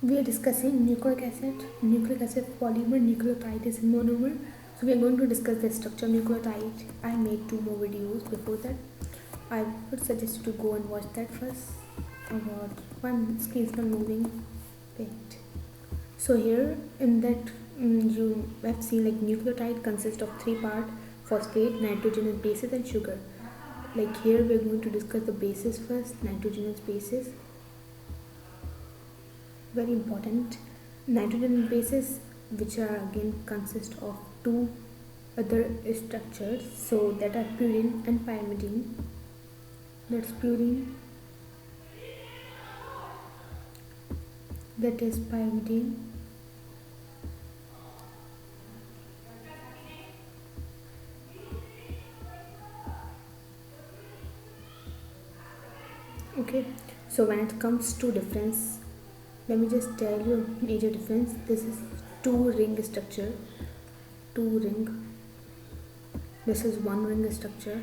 We are discussing nucleic acid polymer, nucleotide is a monomer. So we are going to discuss the structure of nucleotide. I made 2 more videos before that. I would suggest you to go and watch that first. Oh god, one screen is not moving. Wait. So here in that you have seen like nucleotide consists of 3 parts: phosphate, nitrogenous bases, and sugar. Like here we are going to discuss the bases first, nitrogenous bases. Very important. Nitrogen bases, which are again consist of 2 other structures, so that are purine and pyrimidine. That's purine, that is pyrimidine. Okay, so when it comes to difference, let me just tell you a major difference. This is 2 ring structure, 2 ring. This is 1 ring structure.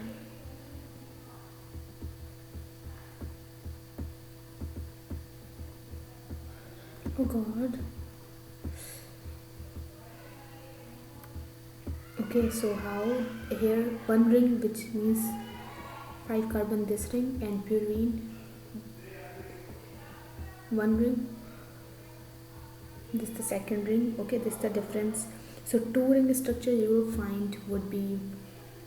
Oh god. Okay, so how here 1 ring, which means 5 carbon this ring, and purine 1 ring. This is the second ring. Okay, this is the difference. So 2 ring structure you will find would be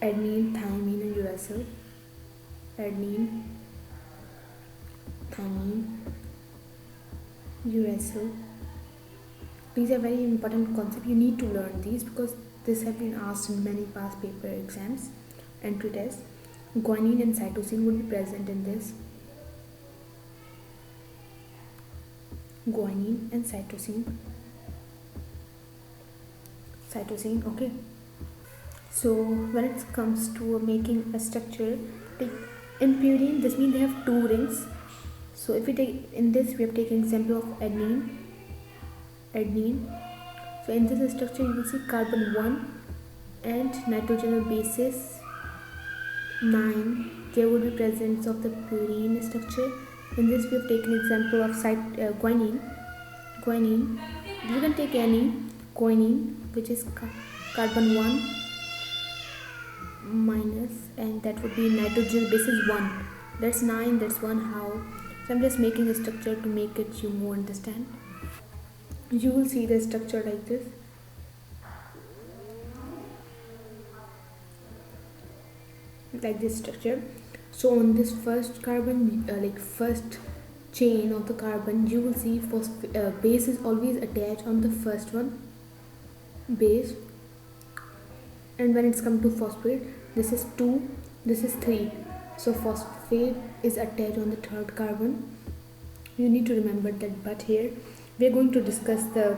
adenine, thymine, and uracil. Adenine, thymine, uracil. These are very important concepts. You need to learn these because this have been asked in many past paper exams, entry tests. Guanine and cytosine would be present in this. Guanine and cytosine. Okay. So when it comes to making a structure, in purine, this means they have 2 rings. So if we take in this, we have taken example of adenine. So in this structure, you will see carbon 1 and nitrogenous bases 9. There would be presence of the purine structure. In this, we have taken example of guanine. You can take any guanine, which is carbon 1 minus, and that would be nitrogen basis 1. That's 9, that's 1. How? So I'm just making a structure to make it you more understand. You will see the structure like this. Like this structure. So on this first carbon, first chain of the carbon, you will see base is always attached on the first one, base. And when it's come to phosphate, this is 2, this is 3. So phosphate is attached on the third carbon. You need to remember that. But here we are going to discuss the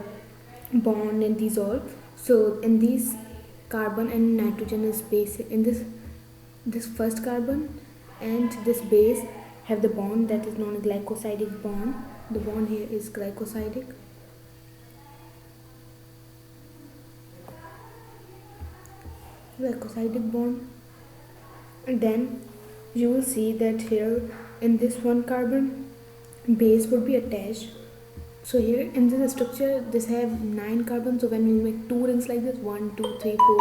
bond and dissolve. So in these carbon and nitrogenous base, in this first carbon and this base have the bond that is known as glycosidic bond. The bond here is glycosidic. Bond. And then you will see that here in this one carbon, base would be attached. So here in this structure, this have 9 carbons. So when we make 2 rings like this, 1, 2, 3, 4,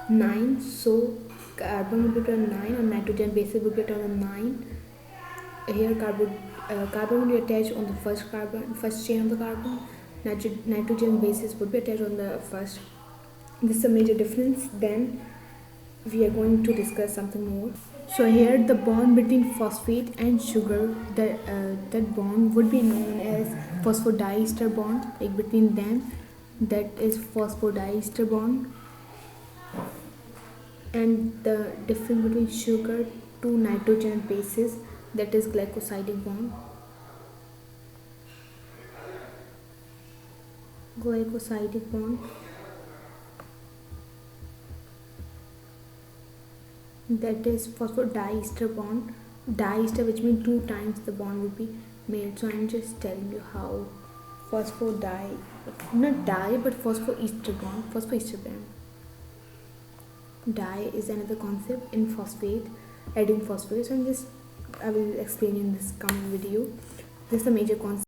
9. So carbon would be around 9, and nitrogen bases would be around 9. Here carbon would be attached on the first chain of the carbon. Nitrogen bases would be attached on the first. This is a major difference. Then we are going to discuss something more. So here the bond between phosphate and sugar, that bond would be known as phosphodiester bond. Like between them, that is phosphodiester bond. And the difference between sugar to nitrogen bases, that is glycosidic bond. That is phosphodiester bond. Diester, which means 2 times the bond would be made. So I'm just telling you how not di, but phosphoester bond. Di is another concept in phosphate, adding phosphate. So I will explain in this coming video. This is the major concept.